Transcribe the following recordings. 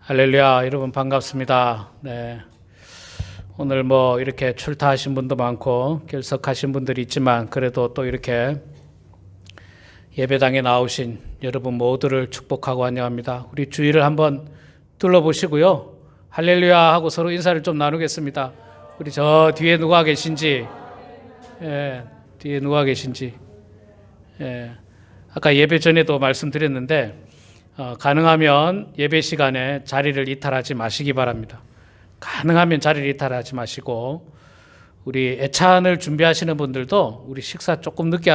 할렐루야, 여러분 반갑습니다. 네. 오늘 이렇게 출타하신 분도 많고 결석하신 분들이 있지만 그래도 또 이렇게 예배당에 나오신 여러분 모두를 축복하고 환영합니다. 우리 주위를 한번 둘러보시고요. 할렐루야 하고 서로 인사를 좀 나누겠습니다. 우리 저 뒤에 누가 계신지, 뒤에 누가 계신지, 아까 예배 전에도 말씀드렸는데 가능하면 예배 시간에 자리를 이탈하지 마시기 바랍니다. 가능하면 자리를 이탈하지 마시고 우리 애찬을 준비하시는 분들도 우리 식사 조금 늦게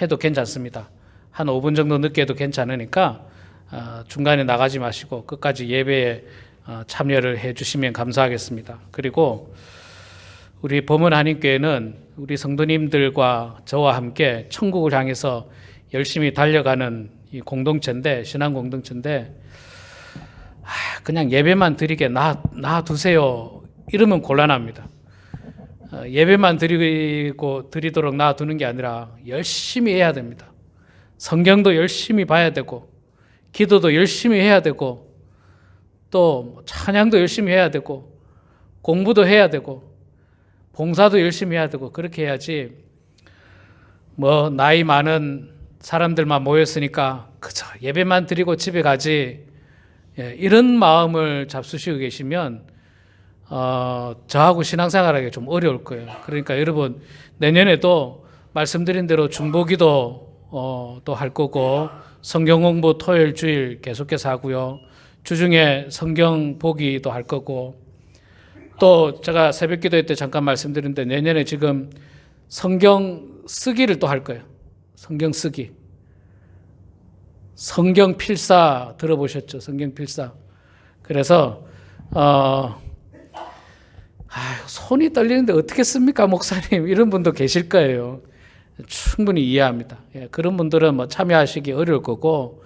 해도 괜찮습니다. 한 5분 정도 늦게 해도 괜찮으니까 중간에 나가지 마시고 끝까지 예배에 참여를 해 주시면 감사하겠습니다. 그리고 우리 범은 한인교회는 우리 성도님들과 저와 함께 천국을 향해서 열심히 달려가는 이 공동체인데, 신앙 공동체인데 그냥 예배만 드리게 놔두세요 이러면 곤란합니다. 예배만 드리도록 놔두는 게 아니라 열심히 해야 됩니다. 성경도 열심히 봐야 되고 기도도 열심히 해야 되고 또 찬양도 열심히 해야 되고 공부도 해야 되고 봉사도 열심히 해야 되고 그렇게 해야지 나이 많은 사람들만 모였으니까 그저 예배만 드리고 집에 가지, 이런 마음을 잡수시고 계시면 저하고 신앙생활하기 좀 어려울 거예요. 그러니까 여러분 내년에도 말씀드린 대로 중보기도 또 할 거고 성경 공부 토요일 주일 계속해서 하고요. 주중에 성경 보기도 할 거고 또 제가 새벽 기도회 때 잠깐 말씀드렸는데 내년에 지금 성경 쓰기를 또 할 거예요. 성경 쓰기. 성경 필사 들어보셨죠? 성경 필사. 그래서 손이 떨리는데 어떻게 씁니까, 목사님? 이런 분도 계실 거예요. 충분히 이해합니다. 그런 분들은 참여하시기 어려울 거고,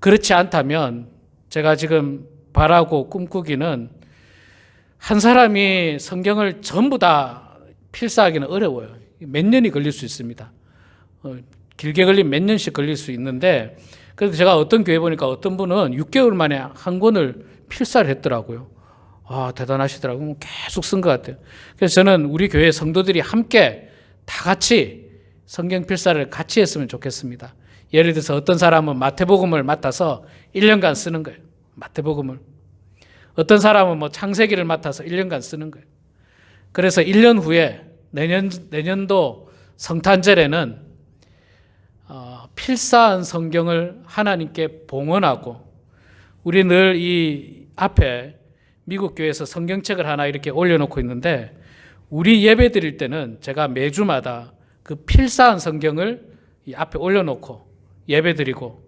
그렇지 않다면 제가 지금 바라고 꿈꾸기는 한 사람이 성경을 전부 다 필사하기는 어려워요. 몇 년이 걸릴 수 있습니다. 길게 걸리면 몇 년씩 걸릴 수 있는데, 그래서 제가 어떤 교회 보니까 어떤 분은 6개월 만에 한 권을 필사를 했더라고요. 대단하시더라고요. 계속 쓴 것 같아요. 그래서 저는 우리 교회 성도들이 함께 다 같이 성경 필사를 같이 했으면 좋겠습니다. 예를 들어서 어떤 사람은 마태복음을 맡아서 1년간 쓰는 거예요. 마태복음을. 어떤 사람은 창세기를 맡아서 1년간 쓰는 거예요. 그래서 1년 후에 내년도 성탄절에는 필사한 성경을 하나님께 봉헌하고, 우리 늘 이 앞에 미국 교회에서 성경책을 하나 이렇게 올려놓고 있는데, 우리 예배 드릴 때는 제가 매주마다 그 필사한 성경을 이 앞에 올려놓고 예배 드리고,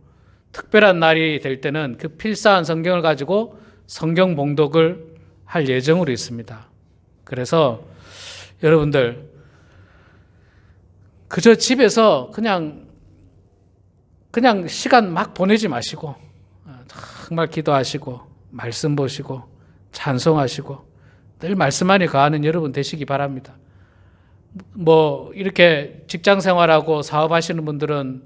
특별한 날이 될 때는 그 필사한 성경을 가지고 성경 봉독을 할 예정으로 있습니다. 그래서 여러분들 그저 집에서 그냥 시간 막 보내지 마시고 정말 기도하시고 말씀 보시고 찬송하시고 늘 말씀 안에 거하는 여러분 되시기 바랍니다. 이렇게 직장 생활하고 사업하시는 분들은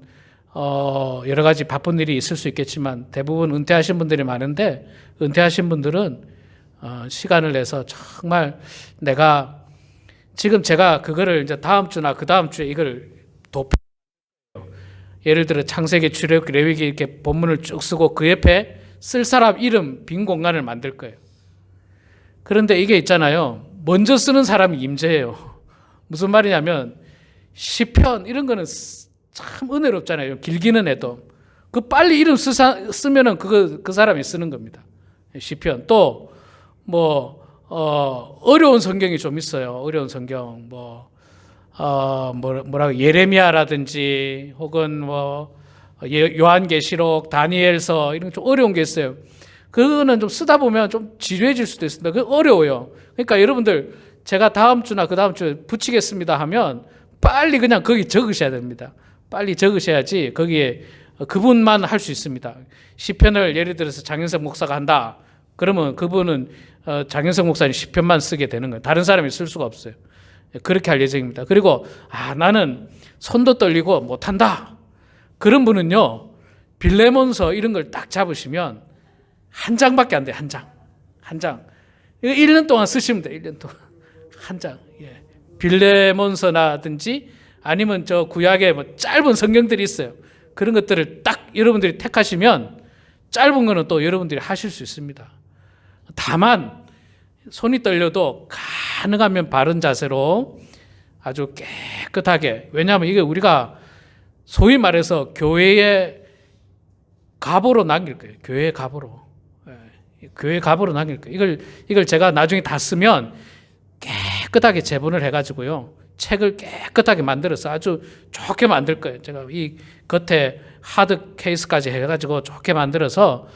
여러 가지 바쁜 일이 있을 수 있겠지만 대부분 은퇴하신 분들이 많은데, 은퇴하신 분들은 시간을 내서 정말 제가 그거를 이제 다음 주나 그 다음 주에 이걸 예를 들어 창세기, 출애굽기, 레위기 이렇게 본문을 쭉 쓰고 그 옆에 쓸 사람 이름 빈 공간을 만들 거예요. 그런데 이게 있잖아요. 먼저 쓰는 사람이 임재예요. 무슨 말이냐면 시편 이런 거는 참 은혜롭잖아요. 길기는 해도 그 빨리 이름 쓰면은 그 사람이 쓰는 겁니다. 시편. 또 어려운 성경이 좀 있어요. 어려운 성경 예레미야라든지 혹은 요한계시록, 다니엘서 이런 좀 어려운 게 있어요. 그거는 좀 쓰다 보면 좀 지루해질 수도 있습니다. 그거 어려워요. 그러니까 여러분들 제가 다음 주나 그 다음 주에 붙이겠습니다 하면 빨리 그냥 거기 적으셔야 됩니다. 빨리 적으셔야지 거기에 그분만 할 수 있습니다. 시편을 예를 들어서 장현석 목사가 한다. 그러면 그분은 장현석 목사님 시편만 쓰게 되는 거예요. 다른 사람이 쓸 수가 없어요. 그렇게 할 예정입니다. 그리고 나는 손도 떨리고 못한다. 그런 분은요, 빌레몬서 이런 걸 딱 잡으시면 한 장밖에 안 돼요. 한 장. 한 장. 이거 1년 동안 쓰시면 돼요. 1년 동안. 한 장. 예. 빌레몬서나든지 아니면 저 구약에 뭐 짧은 성경들이 있어요. 그런 것들을 딱 여러분들이 택하시면 짧은 거는 또 여러분들이 하실 수 있습니다. 다만 손이 떨려도 가능하면 바른 자세로 아주 깨끗하게, 왜냐하면 이게 우리가 소위 말해서 교회의 갑으로 남길 거예요. 교회의 갑으로. 교회의 갑으로 남길 거예요. 이걸 제가 나중에 다 쓰면 깨끗하게 제본을 해가지고요. 책을 깨끗하게 만들어서 아주 좋게 만들 거예요. 제가 이 겉에 하드 케이스까지 해가지고 좋게 만들어서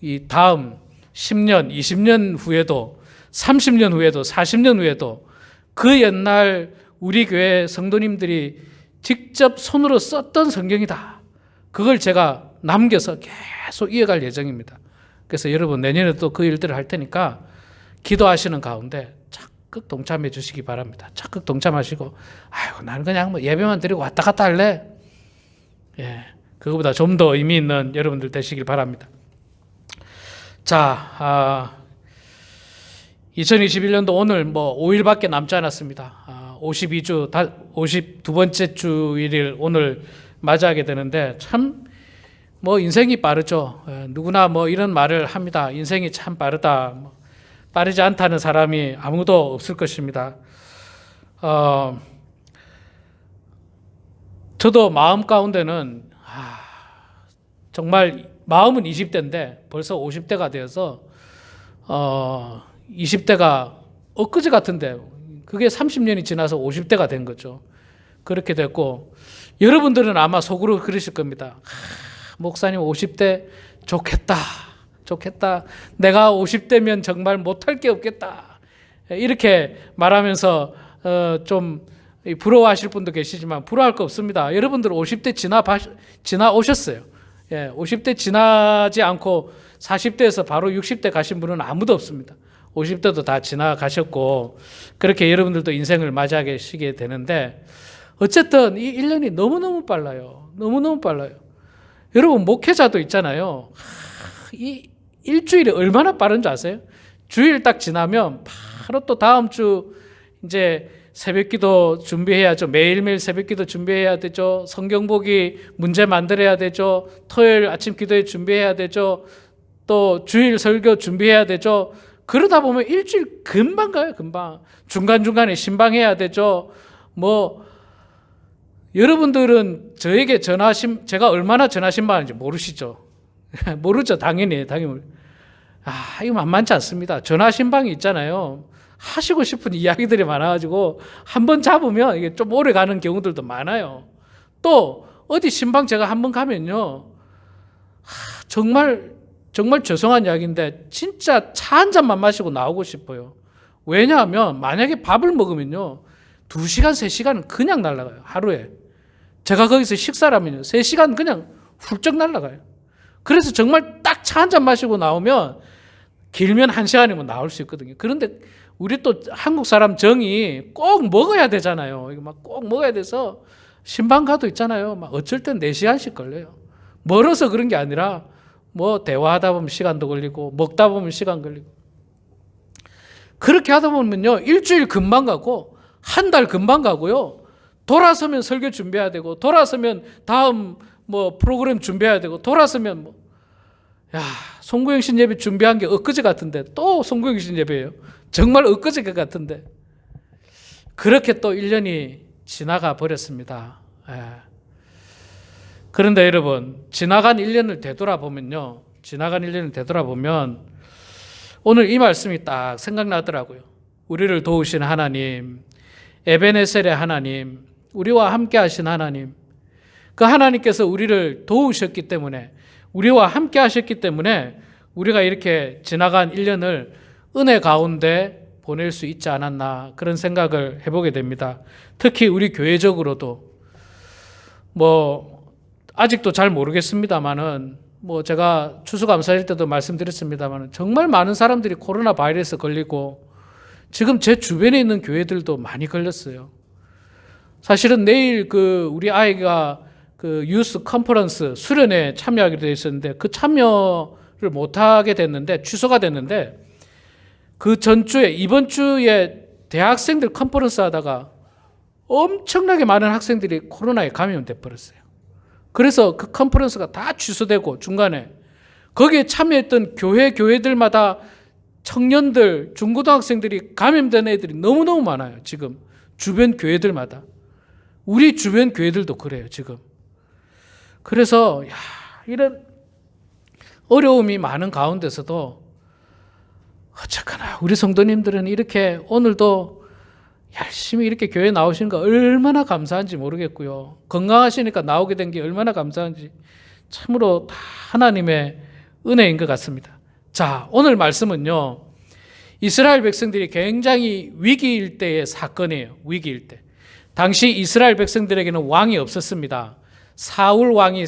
이 다음 10년, 20년 후에도 30년 후에도 40년 후에도 그 옛날 우리 교회 성도님들이 직접 손으로 썼던 성경이다. 그걸 제가 남겨서 계속 이어갈 예정입니다. 그래서 여러분 내년에 또 그 일들을 할 테니까 기도하시는 가운데 적극 동참해 주시기 바랍니다. 적극 동참하시고, 아이고 나는 그냥 뭐 예배만 드리고 왔다 갔다 할래. 예, 그거보다 좀 더 의미 있는 여러분들 되시길 바랍니다. 자, 2021년도 오늘 뭐 5일밖에 남지 않았습니다. 52주, 52번째 주일을 오늘 맞이하게 되는데 참 뭐 인생이 빠르죠. 누구나 뭐 이런 말을 합니다. 인생이 참 빠르다. 빠르지 않다는 사람이 아무도 없을 것입니다. 저도 마음 가운데는 정말 마음은 20대인데 벌써 50대가 되어서 20대가 엊그제 같은데 그게 30년이 지나서 50대가 된 거죠. 그렇게 됐고 여러분들은 아마 속으로 그러실 겁니다. 목사님 50대 좋겠다. 내가 50대면 정말 못할 게 없겠다. 이렇게 말하면서 좀 부러워하실 분도 계시지만 부러워할 거 없습니다. 여러분들 50대 지나 오셨어요. 예, 50대 지나지 않고 40대에서 바로 60대 가신 분은 아무도 없습니다. 50대도 다 지나가셨고 그렇게 여러분들도 인생을 맞이하시게 되는데 어쨌든 이 1년이 너무너무 빨라요. 너무너무 빨라요. 여러분 목회자도 있잖아요. 이 일주일이 얼마나 빠른지 아세요? 주일 딱 지나면 바로 또 다음 주 이제 새벽기도 준비해야죠. 매일매일 새벽기도 준비해야 되죠. 성경보기 문제 만들어야 되죠. 토요일 아침 기도회 준비해야 되죠. 또 주일 설교 준비해야 되죠. 그러다 보면 일주일 금방 가요. 금방. 중간중간에 신방해야 되죠. 뭐 여러분들은 저에게 제가 얼마나 전화신방하는지 모르시죠? 모르죠. 당연히. 이거 만만치 않습니다. 전화신방이 있잖아요. 하시고 싶은 이야기들이 많아가지고 한번 잡으면 이게 좀 오래 가는 경우들도 많아요. 또 어디 신방 제가 한번 가면요. 정말 죄송한 이야기인데 진짜 차 한 잔만 마시고 나오고 싶어요. 왜냐하면 만약에 밥을 먹으면요. 2시간, 3시간은 그냥 날아가요. 하루에. 제가 거기서 식사를 하면요. 3시간 그냥 훌쩍 날아가요. 그래서 정말 딱 차 한 잔 마시고 나오면 길면 1시간이면 나올 수 있거든요. 그런데 우리 또 한국 사람 정이 꼭 먹어야 되잖아요. 이거 막 꼭 먹어야 돼서 신방 가도 있잖아요. 막 어쩔 땐 4시간씩 걸려요. 멀어서 그런 게 아니라 뭐 대화하다 보면 시간도 걸리고 먹다 보면 시간 걸리고 그렇게 하다 보면요. 일주일 금방 가고 한 달 금방 가고요. 돌아서면 설교 준비해야 되고 돌아서면 다음 뭐 프로그램 준비해야 되고 돌아서면 뭐 송구영신 예배 준비한 게 엊그제 같은데 또 송구영신 예배예요. 정말 엊그제 같은데 그렇게 또 1년이 지나가 버렸습니다. 그런데 여러분 지나간 1년을 되돌아보면 오늘 이 말씀이 딱 생각나더라고요. 우리를 도우신 하나님, 에베네셀의 하나님, 우리와 함께 하신 하나님, 그 하나님께서 우리를 도우셨기 때문에 우리와 함께 하셨기 때문에 우리가 이렇게 지나간 1년을 은혜 가운데 보낼 수 있지 않았나 그런 생각을 해보게 됩니다. 특히 우리 교회적으로도 뭐 아직도 잘 모르겠습니다만은 뭐 제가 추수감사일 때도 말씀드렸습니다만은 정말 많은 사람들이 코로나 바이러스 걸리고 지금 제 주변에 있는 교회들도 많이 걸렸어요. 사실은 내일 우리 아이가 유스 컨퍼런스 수련회에 참여하기로 되어 있었는데 그 참여를 못하게 됐는데, 취소가 됐는데, 그 전주에, 이번 주에 대학생들 컨퍼런스 하다가 엄청나게 많은 학생들이 코로나에 감염돼 버렸어요. 그래서 그 컨퍼런스가 다 취소되고 중간에 거기에 참여했던 교회들마다 청년들, 중고등학생들이 감염된 애들이 너무너무 많아요. 지금 주변 교회들마다. 우리 주변 교회들도 그래요. 지금. 그래서 이런 어려움이 많은 가운데서도 어쨌거나 우리 성도님들은 이렇게 오늘도 열심히 이렇게 교회 나오시는 거 얼마나 감사한지 모르겠고요. 건강하시니까 나오게 된 게 얼마나 감사한지 참으로 다 하나님의 은혜인 것 같습니다. 자, 오늘 말씀은요, 이스라엘 백성들이 굉장히 위기일 때의 사건이에요. 위기일 때. 당시 이스라엘 백성들에게는 왕이 없었습니다. 사울 왕이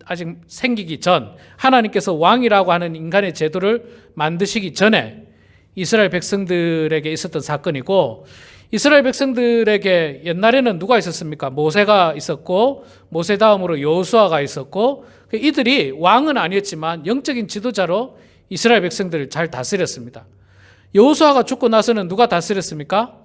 아직 생기기 전, 하나님께서 왕이라고 하는 인간의 제도를 만드시기 전에 이스라엘 백성들에게 있었던 사건이고, 이스라엘 백성들에게 옛날에는 누가 있었습니까? 모세가 있었고, 모세 다음으로 여호수아가 있었고, 이들이 왕은 아니었지만 영적인 지도자로 이스라엘 백성들을 잘 다스렸습니다. 여호수아가 죽고 나서는 누가 다스렸습니까?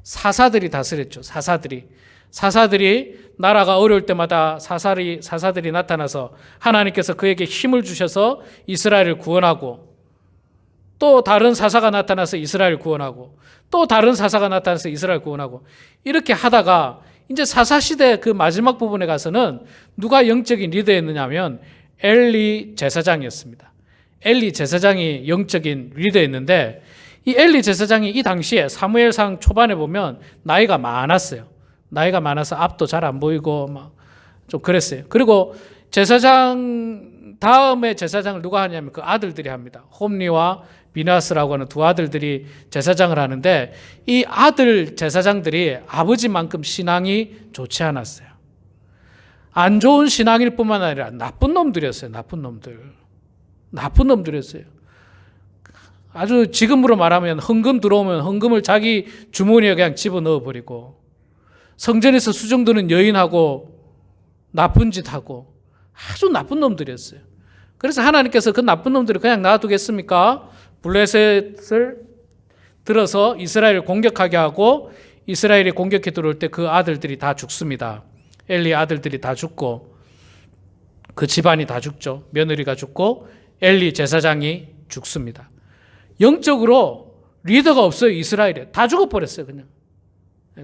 사사들이 다스렸죠. 사사들이 나라가 어려울 때마다 사사들이 나타나서 하나님께서 그에게 힘을 주셔서 이스라엘을 구원하고, 또 다른 사사가 나타나서 이스라엘을 구원하고, 또 다른 사사가 나타나서 이스라엘을 구원하고, 이렇게 하다가 이제 사사시대 그 마지막 부분에 가서는 누가 영적인 리더였느냐면 엘리 제사장이었습니다. 엘리 제사장이 영적인 리더였는데, 이 엘리 제사장이 이 당시에 사무엘상 초반에 보면 나이가 많았어요. 나이가 많아서 앞도 잘 안 보이고 막 좀 그랬어요. 그리고 제사장 다음에 제사장을 누가 하냐면 그 아들들이 합니다. 홈리와 비나스라고 하는 두 아들들이 제사장을 하는데, 이 아들 제사장들이 아버지만큼 신앙이 좋지 않았어요. 안 좋은 신앙일 뿐만 아니라 나쁜 놈들이었어요. 나쁜 놈들이었어요. 아주 지금으로 말하면 헌금 들어오면 헌금을 자기 주머니에 그냥 집어넣어 버리고, 성전에서 수정 드는 여인하고 나쁜 짓 하고, 아주 나쁜 놈들이었어요. 그래서 하나님께서 그 나쁜 놈들을 그냥 놔두겠습니까? 블레셋을 들어서 이스라엘을 공격하게 하고, 이스라엘이 공격해 들어올 때 그 아들들이 다 죽습니다. 엘리 아들들이 다 죽고, 그 집안이 다 죽죠. 며느리가 죽고 엘리 제사장이 죽습니다. 영적으로 리더가 없어요. 이스라엘에 다 죽어버렸어요. 그냥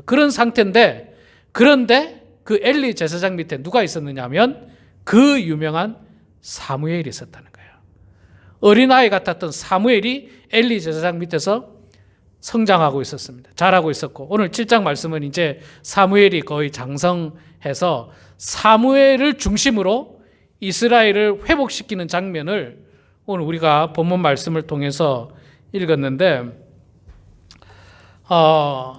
그런 상태인데, 그런데 그 엘리 제사장 밑에 누가 있었느냐 하면 그 유명한 사무엘이 있었다는 거예요. 어린아이 같았던 사무엘이 엘리 제사장 밑에서 성장하고 있었습니다. 자라고 있었고, 오늘 7장 말씀은 이제 사무엘이 거의 장성해서 사무엘을 중심으로 이스라엘을 회복시키는 장면을 오늘 우리가 본문 말씀을 통해서 읽었는데,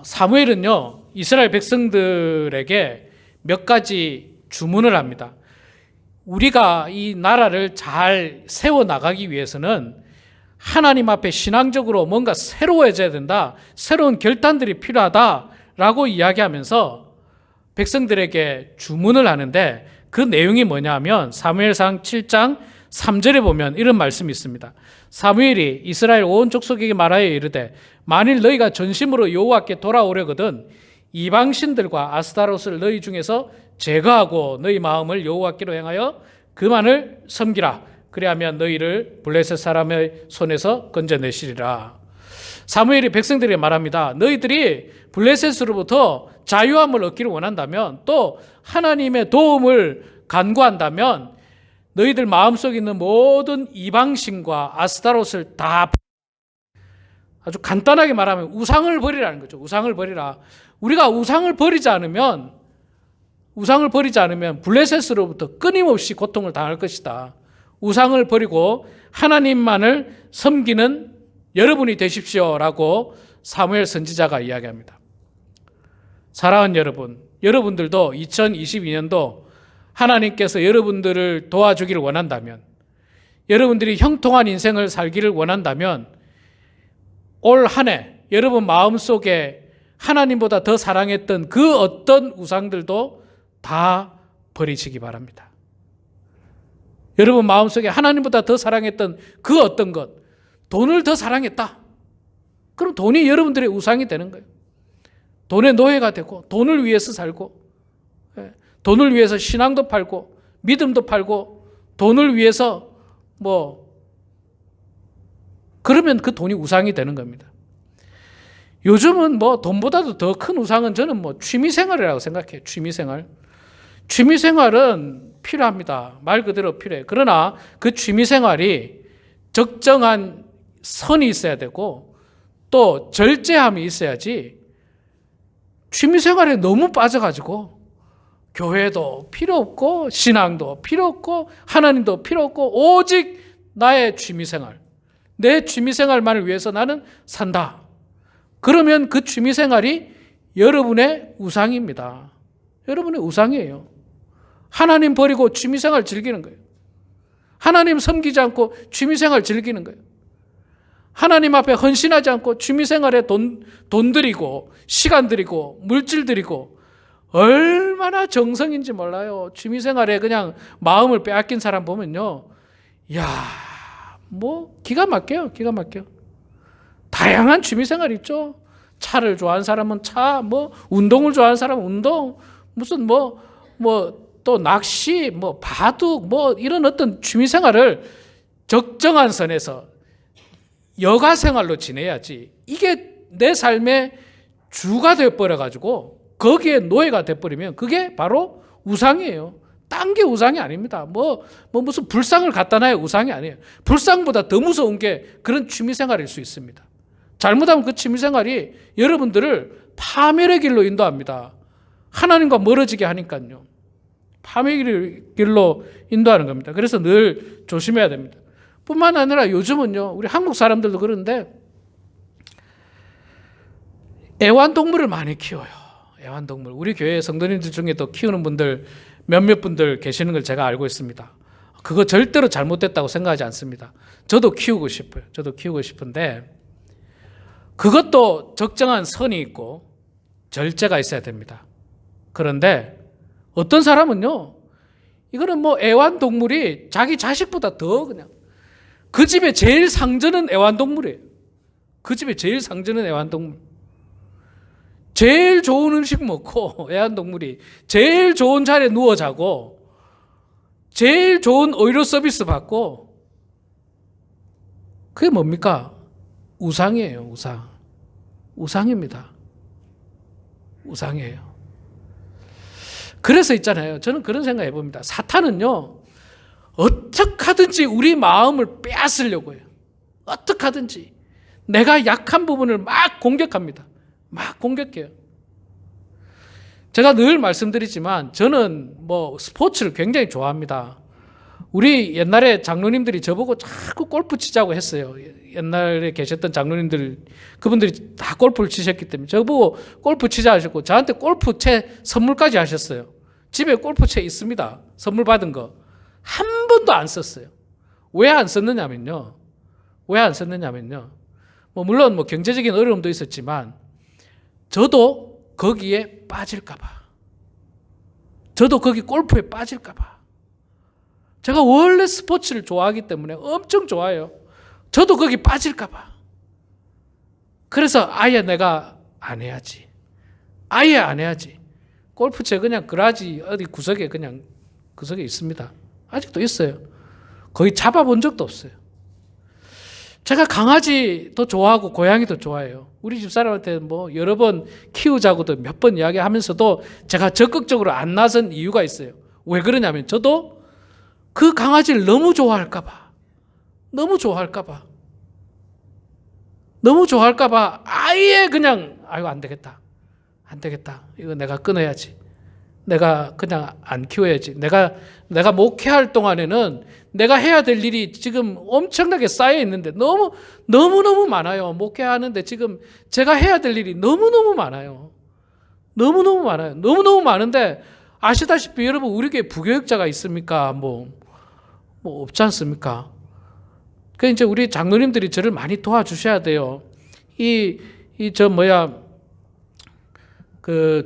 사무엘은요, 이스라엘 백성들에게 몇 가지 주문을 합니다. 우리가 이 나라를 잘 세워나가기 위해서는 하나님 앞에 신앙적으로 뭔가 새로워져야 된다, 새로운 결단들이 필요하다라고 이야기하면서 백성들에게 주문을 하는데, 그 내용이 뭐냐면 사무엘상 7장 3절에 보면 이런 말씀이 있습니다. 사무엘이 이스라엘 온 족속에게 말하여 이르되, 만일 너희가 전심으로 여호와께 돌아오려거든 이방신들과 아스타롯을 너희 중에서 제거하고 너희 마음을 여호와께로 향하여 그만을 섬기라. 그리하면 너희를 블레셋 사람의 손에서 건져내시리라. 사무엘이 백성들에게 말합니다. 너희들이 블레셋으로부터 자유함을 얻기를 원한다면, 또 하나님의 도움을 간구한다면 너희들 마음속에 있는 모든 이방신과 아스타롯을 다, 아주 간단하게 말하면 우상을 버리라는 거죠. 우상을 버리라. 우리가 우상을 버리지 않으면 블레셋으로부터 끊임없이 고통을 당할 것이다. 우상을 버리고 하나님만을 섬기는 여러분이 되십시오라고 사무엘 선지자가 이야기합니다. 사랑하는 여러분, 여러분들도 2022년도 하나님께서 여러분들을 도와주기를 원한다면, 여러분들이 형통한 인생을 살기를 원한다면, 올 한 해 여러분 마음속에 하나님보다 더 사랑했던 그 어떤 우상들도 다 버리시기 바랍니다. 여러분 마음속에 하나님보다 더 사랑했던 그 어떤 것, 돈을 더 사랑했다. 그럼 돈이 여러분들의 우상이 되는 거예요. 돈의 노예가 되고 돈을 위해서 살고 돈을 위해서 신앙도 팔고 믿음도 팔고 돈을 위해서 그러면 그 돈이 우상이 되는 겁니다. 요즘은 돈보다도 더 큰 우상은 저는 취미생활이라고 생각해요. 취미생활은 필요합니다. 말 그대로 필요해요. 그러나 그 취미생활이 적정한 선이 있어야 되고 또 절제함이 있어야지 취미생활에 너무 빠져가지고 교회도 필요 없고 신앙도 필요 없고 하나님도 필요 없고 오직 나의 취미생활, 내 취미생활만을 위해서 나는 산다. 그러면 그 취미생활이 여러분의 우상입니다. 여러분의 우상이에요. 하나님 버리고 취미생활 즐기는 거예요. 하나님 섬기지 않고 취미생활 즐기는 거예요. 하나님 앞에 헌신하지 않고 취미생활에 돈 들이고 시간 들이고 물질 들이고 얼마나 정성인지 몰라요. 취미생활에 그냥 마음을 빼앗긴 사람 보면요. 기가 막혀요. 기가 막혀. 다양한 취미생활 있죠. 차를 좋아하는 사람은 차, 운동을 좋아하는 사람은 운동, 무슨 또 낚시, 바둑, 이런 어떤 취미생활을 적정한 선에서 여가생활로 지내야지. 이게 내 삶의 주가 되어버려가지고 거기에 노예가 되어버리면 그게 바로 우상이에요. 딴 게 우상이 아닙니다. 무슨 불상을 갖다 놔야 우상이 아니에요. 불상보다 더 무서운 게 그런 취미생활일 수 있습니다. 잘못하면 그 취미생활이 여러분들을 파멸의 길로 인도합니다. 하나님과 멀어지게 하니까요. 파멸의 길로 인도하는 겁니다. 그래서 늘 조심해야 됩니다. 뿐만 아니라 요즘은요, 우리 한국 사람들도 그런데 애완동물을 많이 키워요. 애완동물. 우리 교회 성도님들 중에도 키우는 분들 몇몇 분들 계시는 걸 제가 알고 있습니다. 그거 절대로 잘못됐다고 생각하지 않습니다. 저도 키우고 싶어요. 저도 키우고 싶은데 그것도 적정한 선이 있고 절제가 있어야 됩니다. 그런데 어떤 사람은요, 이거는 애완동물이 자기 자식보다 더 그냥 그 집에 제일 상전은 애완동물이에요. 그 집에 제일 상전은 애완동물. 제일 좋은 음식 먹고 애완동물이 제일 좋은 자리에 누워 자고 제일 좋은 의료 서비스 받고 그게 뭡니까? 우상이에요. 우상. 우상입니다. 우상이에요. 그래서 있잖아요. 저는 그런 생각 해봅니다. 사탄은요, 어떻게 하든지 우리 마음을 빼앗으려고 해요. 어떻게 하든지. 내가 약한 부분을 막 공격합니다. 막 공격해요. 제가 늘 말씀드리지만 저는 스포츠를 굉장히 좋아합니다. 우리 옛날에 장로님들이 저보고 자꾸 골프 치자고 했어요. 옛날에 계셨던 장로님들, 그분들이 다 골프를 치셨기 때문에 저보고 골프 치자 하셨고 저한테 골프채 선물까지 하셨어요. 집에 골프채 있습니다. 선물 받은 거. 한 번도 안 썼어요. 왜 안 썼느냐면요. 물론 경제적인 어려움도 있었지만 저도 거기에 빠질까봐. 저도 거기 골프에 빠질까봐. 제가 원래 스포츠를 좋아하기 때문에 엄청 좋아해요. 저도 거기 빠질까봐. 그래서 아예 내가 안 해야지. 아예 안 해야지. 골프채 그냥 그라지 어디 구석에 있습니다. 아직도 있어요. 거의 잡아본 적도 없어요. 제가 강아지도 좋아하고 고양이도 좋아해요. 우리 집사람한테 여러 번 키우자고도 몇 번 이야기하면서도 제가 적극적으로 안 나선 이유가 있어요. 왜 그러냐면 저도 그 강아지를 너무 좋아할까봐 아예 그냥 안 되겠다. 이거 내가 끊어야지. 내가 그냥 안 키워야지. 내가 목회할 동안에는 내가 해야 될 일이 지금 엄청나게 쌓여 있는데 너무너무 많아요. 목회하는데 지금 제가 해야 될 일이 너무너무 많아요. 너무너무 많은데 아시다시피 여러분 우리 교회 부교육자가 있습니까? 없지 않습니까? 그러니까 이제 우리 장로님들이 저를 많이 도와주셔야 돼요.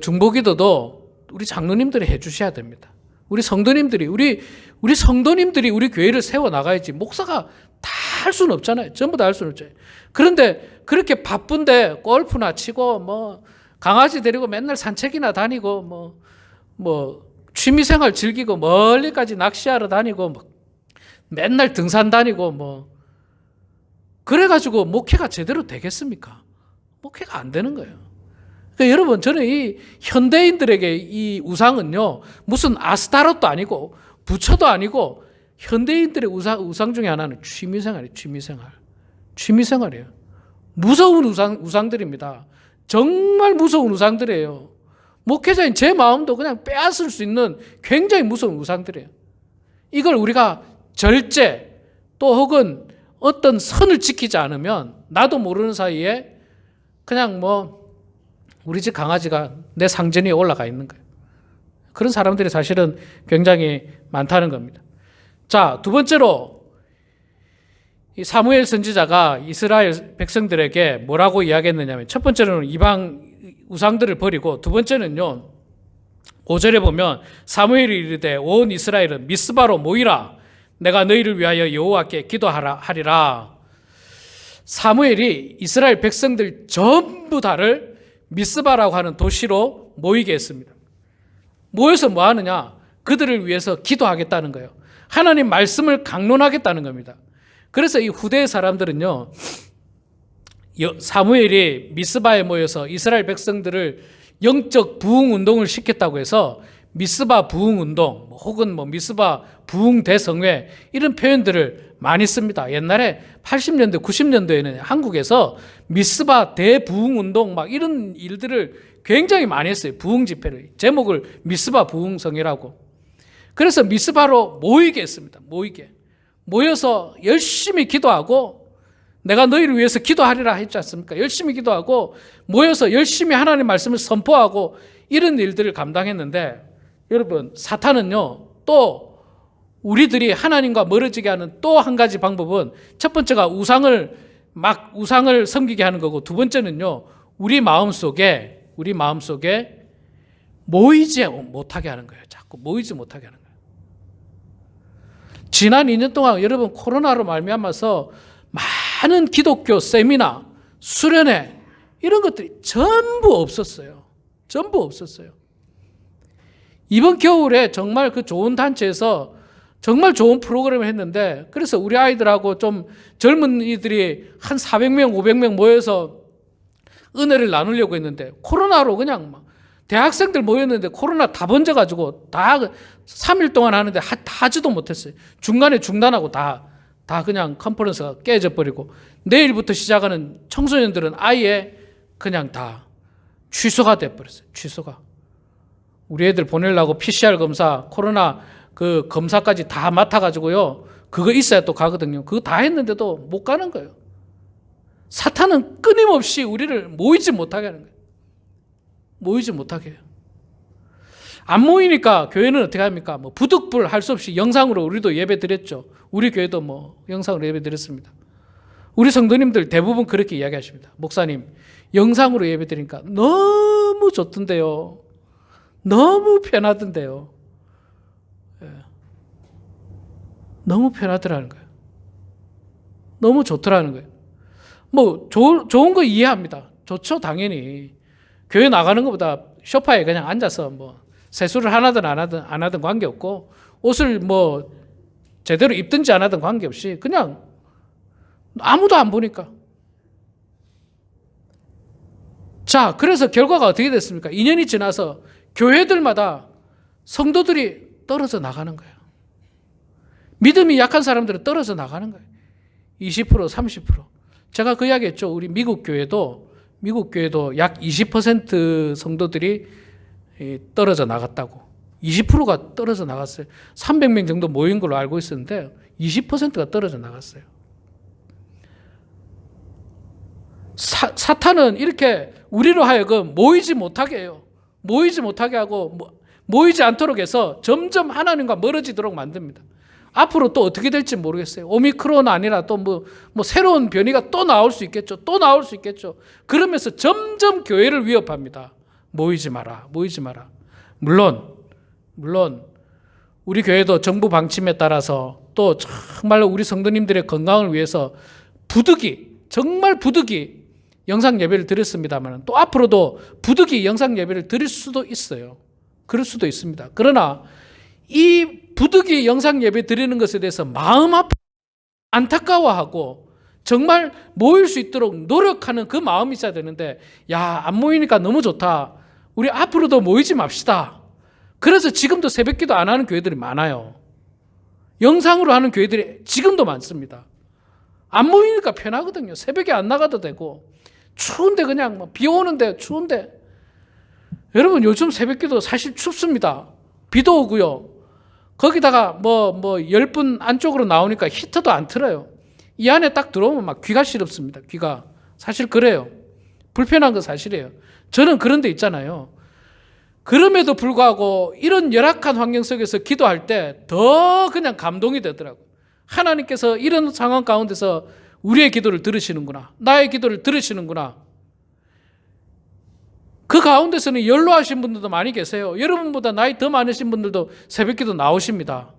중보기도도 우리 장로님들이 해주셔야 됩니다. 우리 성도님들이, 우리 성도님들이 우리 교회를 세워나가야지 목사가 다 할 수는 없잖아요. 전부 다 할 수는 없잖아요. 그런데 그렇게 바쁜데 골프나 치고 뭐 강아지 데리고 맨날 산책이나 다니고 뭐 취미생활 즐기고 멀리까지 낚시하러 다니고 뭐 맨날 등산 다니고 뭐 그래가지고 목회가 제대로 되겠습니까? 목회가 안 되는 거예요. 그러니까 여러분, 저는 이 현대인들에게 이 우상은요, 무슨 아스타롯도 아니고 부처도 아니고 현대인들의 우상 중에 하나는 취미생활이에요. 취미생활이에요. 무서운 우상들입니다. 정말 무서운 우상들이에요. 목회자인 제 마음도 그냥 빼앗을 수 있는 굉장히 무서운 우상들이에요. 이걸 우리가 절제 또 혹은 어떤 선을 지키지 않으면 나도 모르는 사이에 그냥 뭐 우리 집 강아지가 내 상전 위에 올라가 있는 거예요. 그런 사람들이 사실은 굉장히 많다는 겁니다. 자, 두 번째로 이 사무엘 선지자가 이스라엘 백성들에게 뭐라고 이야기했느냐면, 첫 번째는 이방 우상들을 버리고, 두 번째는요, 5절에 보면 사무엘이 이르되 온 이스라엘은 미스바로 모이라, 내가 너희를 위하여 여호와께 기도하리라. 사무엘이 이스라엘 백성들 전부 다를 미스바라고 하는 도시로 모이게 했습니다. 모여서 뭐 하느냐? 그들을 위해서 기도하겠다는 거예요. 하나님 말씀을 강론하겠다는 겁니다. 그래서 이 후대의 사람들은요, 사무엘이 미스바에 모여서 이스라엘 백성들을 영적 부흥 운동을 시켰다고 해서 미스바 부흥 운동 혹은 뭐 미스바 부흥 대성회 이런 표현들을 많이 씁니다. 옛날에 80년대 90년도에는 한국에서 미스바 대부흥 운동 막 이런 일들을 굉장히 많이 했어요. 부흥 집회를. 제목을 미스바 부흥성이라고. 그래서 미스바로 모이게 했습니다. 모여서 열심히 기도하고, 내가 너희를 위해서 기도하리라 했지 않습니까? 열심히 기도하고 모여서 열심히 하나님의 말씀을 선포하고 이런 일들을 감당했는데, 여러분, 사탄은요, 또 우리들이 하나님과 멀어지게 하는 또 한 가지 방법은, 첫 번째가 우상을 섬기게 하는 거고, 두 번째는요, 우리 마음속에 모이지 못하게 하는 거예요. 자꾸 모이지 못하게 하는 거예요. 지난 2년 동안 여러분, 코로나로 말미암아서 많은 기독교 세미나, 수련회 이런 것들이 전부 없었어요. 이번 겨울에 정말 그 좋은 단체에서 정말 좋은 프로그램을 했는데, 그래서 우리 아이들하고 좀 젊은 이들이 한 400명, 500명 모여서 은혜를 나누려고 했는데, 코로나로 그냥 막 대학생들 모였는데 코로나 다 번져가지고 다 3일 동안 하는데 다 하지도 못했어요. 중간에 중단하고 다 그냥 컨퍼런스가 깨져버리고, 내일부터 시작하는 청소년들은 아예 그냥 다 취소가 돼버렸어요. 취소가. 우리 애들 보내려고 PCR 검사, 코로나 그 검사까지 다 맡아가지고요, 그거 있어야 또 가거든요. 그거 다 했는데도 못 가는 거예요. 사탄은 끊임없이 우리를 모이지 못하게 하는 거예요. 모이지 못하게 해요. 안 모이니까 교회는 어떻게 합니까? 뭐 부득불 할 수 없이 영상으로 우리도 예배 드렸죠. 우리 교회도 뭐 영상으로 예배 드렸습니다. 우리 성도님들 대부분 그렇게 이야기하십니다. 목사님, 영상으로 예배 드리니까 너무 좋던데요. 너무 편하던데요. 너무 편하더라는 거예요. 너무 좋더라는 거예요. 뭐 좋은 거 이해합니다. 좋죠, 당연히. 교회 나가는 것보다 소파에 그냥 앉아서 뭐 세수를 하든 안 하든 관계없고, 옷을 뭐 제대로 입든지 안 하든 관계없이 그냥 아무도 안 보니까. 자, 그래서 결과가 어떻게 됐습니까? 2년이 지나서 교회들마다 성도들이 떨어져 나가는 거예요. 믿음이 약한 사람들은 떨어져 나가는 거예요. 20%, 30%. 제가 그 이야기 했죠. 우리 미국 교회도 약 20% 성도들이 떨어져 나갔다고. 20%가 떨어져 나갔어요. 300명 정도 모인 걸로 알고 있었는데 20%가 떨어져 나갔어요. 사탄은 이렇게 우리로 하여금 모이지 못하게 해요. 모이지 못하게 하고 모이지 않도록 해서 점점 하나님과 멀어지도록 만듭니다. 앞으로 또 어떻게 될지 모르겠어요. 오미크론 아니라 또 뭐 새로운 변이가 또 나올 수 있겠죠. 그러면서 점점 교회를 위협합니다. 모이지 마라. 물론 우리 교회도 정부 방침에 따라서 또 정말로 우리 성도님들의 건강을 위해서 정말 부득이 영상 예배를 드렸습니다만 또 앞으로도 부득이 영상 예배를 드릴 수도 있어요. 그럴 수도 있습니다. 그러나 이 부득이 영상 예배 드리는 것에 대해서 마음 아파 안타까워하고 정말 모일 수 있도록 노력하는 그 마음이 있어야 되는데, 야, 안 모이니까 너무 좋다. 우리 앞으로도 모이지 맙시다. 그래서 지금도 새벽기도 안 하는 교회들이 많아요. 영상으로 하는 교회들이 지금도 많습니다. 안 모이니까 편하거든요. 새벽에 안 나가도 되고, 추운데 그냥 비 오는데 추운데. 여러분, 요즘 새벽기도 사실 춥습니다. 비도 오고요. 거기다가 10분 안쪽으로 나오니까 히터도 안 틀어요. 이 안에 딱 들어오면 막 귀가 시렵습니다. 귀가. 사실 그래요. 불편한 건 사실이에요. 저는 그런 데 있잖아요. 그럼에도 불구하고 이런 열악한 환경 속에서 기도할 때 더 그냥 감동이 되더라고요. 하나님께서 이런 상황 가운데서 우리의 기도를 들으시는구나. 나의 기도를 들으시는구나. 그 가운데서는 연로하신 분들도 많이 계세요. 여러분보다 나이 더 많으신 분들도 새벽기도 나오십니다.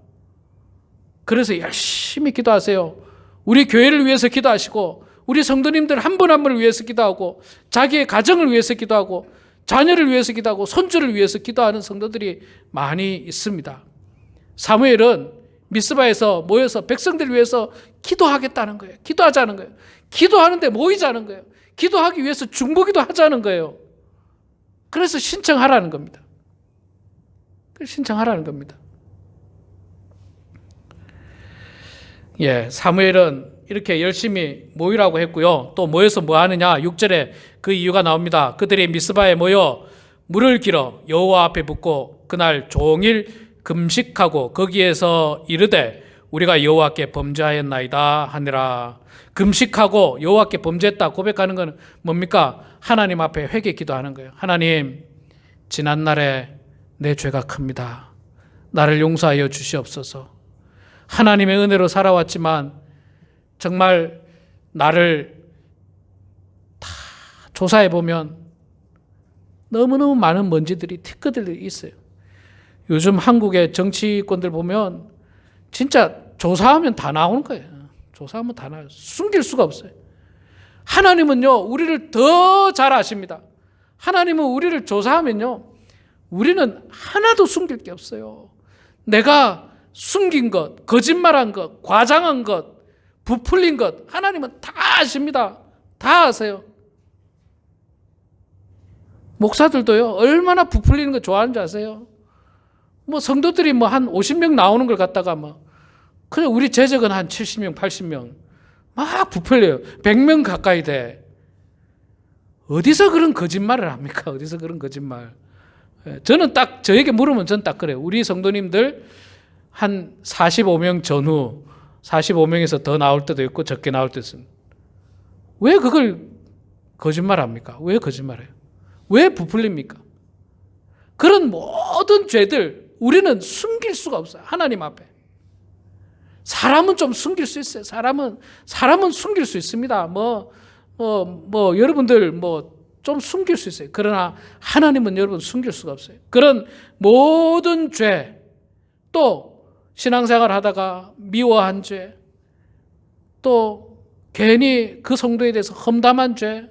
그래서 열심히 기도하세요. 우리 교회를 위해서 기도하시고, 우리 성도님들 한 분 한 분을 위해서 기도하고, 자기의 가정을 위해서 기도하고, 자녀를 위해서 기도하고, 손주를 위해서 기도하는 성도들이 많이 있습니다. 사무엘은 미스바에서 모여서 백성들을 위해서 기도하겠다는 거예요. 기도하자는 거예요. 기도하는데 모이자는 거예요. 기도하기 위해서 중보기도 하자는 거예요. 그래서 신청하라는 겁니다. 신청하라는 겁니다. 사무엘은 이렇게 열심히 모이라고 했고요. 또 모여서 뭐 하느냐? 6절에 그 이유가 나옵니다. 그들이 미스바에 모여 물을 길어 여호와 앞에 붓고 그날 종일 금식하고 거기에서 이르되 우리가 여호와께 범죄하였나이다 하니라. 금식하고 여호와께 범죄했다 고백하는 것은 뭡니까? 하나님 앞에 회개 기도하는 거예요. 하나님, 지난날에 내 죄가 큽니다. 나를 용서하여 주시옵소서. 하나님의 은혜로 살아왔지만 정말 나를 다 조사해보면 너무너무 많은 먼지들이 티끌들이 있어요. 요즘 한국의 정치권들 보면 진짜 조사하면 다 나오는 거예요. 조사하면 다 나와요. 숨길 수가 없어요. 하나님은요, 우리를 더 잘 아십니다. 하나님은 우리를 조사하면요, 우리는 하나도 숨길 게 없어요. 내가 숨긴 것, 거짓말한 것, 과장한 것, 부풀린 것, 하나님은 다 아십니다. 다 아세요. 목사들도요, 얼마나 부풀리는 거 좋아하는지 아세요? 성도들이 한 50명 나오는 걸 갖다가 그냥 우리 재적은 한 70명, 80명 막 부풀려요. 100명 가까이 돼. 어디서 그런 거짓말을 합니까? 어디서 그런 거짓말. 저는 딱, 저에게 물으면 전 딱 그래요. 우리 성도님들 한 45명 전후 45명에서 더 나올 때도 있고 적게 나올 때도 있습니다. 왜 그걸 거짓말합니까? 왜 거짓말해요? 왜 부풀립니까? 그런 모든 죄들 우리는 숨길 수가 없어요. 하나님 앞에. 사람은 좀 숨길 수 있어요. 사람은 숨길 수 있습니다. 여러분들 좀 숨길 수 있어요. 그러나 하나님은 여러분 숨길 수가 없어요. 그런 모든 죄, 또 신앙생활 하다가 미워한 죄, 또 괜히 그 성도에 대해서 험담한 죄,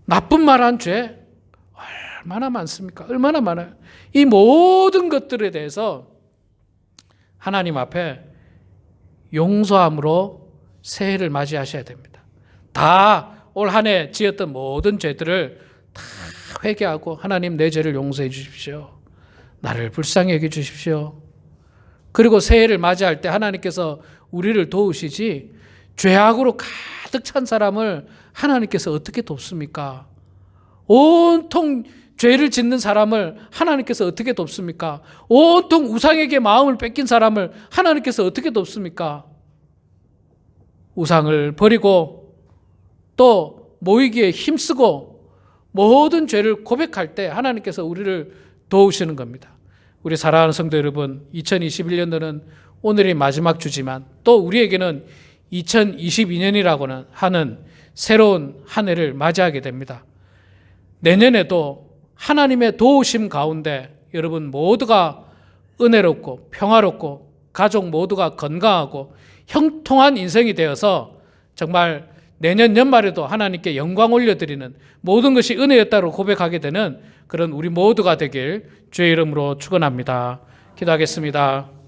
나쁜 말한 죄, 얼마나 많습니까? 얼마나 많아요. 이 모든 것들에 대해서 하나님 앞에 용서함으로 새해를 맞이하셔야 됩니다. 다 올 한 해 지었던 모든 죄들을 다 회개하고, 하나님 내 죄를 용서해 주십시오. 나를 불쌍히 여겨 주십시오. 그리고 새해를 맞이할 때 하나님께서 우리를 도우시지, 죄악으로 가득 찬 사람을 하나님께서 어떻게 돕습니까? 온통 죄를 짓는 사람을 하나님께서 어떻게 돕습니까? 온통 우상에게 마음을 뺏긴 사람을 하나님께서 어떻게 돕습니까? 우상을 버리고 또 모이기에 힘쓰고 모든 죄를 고백할 때 하나님께서 우리를 도우시는 겁니다. 우리 사랑하는 성도 여러분, 2021년도는 오늘이 마지막 주지만 또 우리에게는 2022년이라고는 하는 새로운 한 해를 맞이하게 됩니다. 내년에도 하나님의 도우심 가운데 여러분 모두가 은혜롭고 평화롭고 가족 모두가 건강하고 형통한 인생이 되어서 정말 내년 연말에도 하나님께 영광 올려드리는 모든 것이 은혜였다고 고백하게 되는 그런 우리 모두가 되길 주의 이름으로 축원합니다. 기도하겠습니다.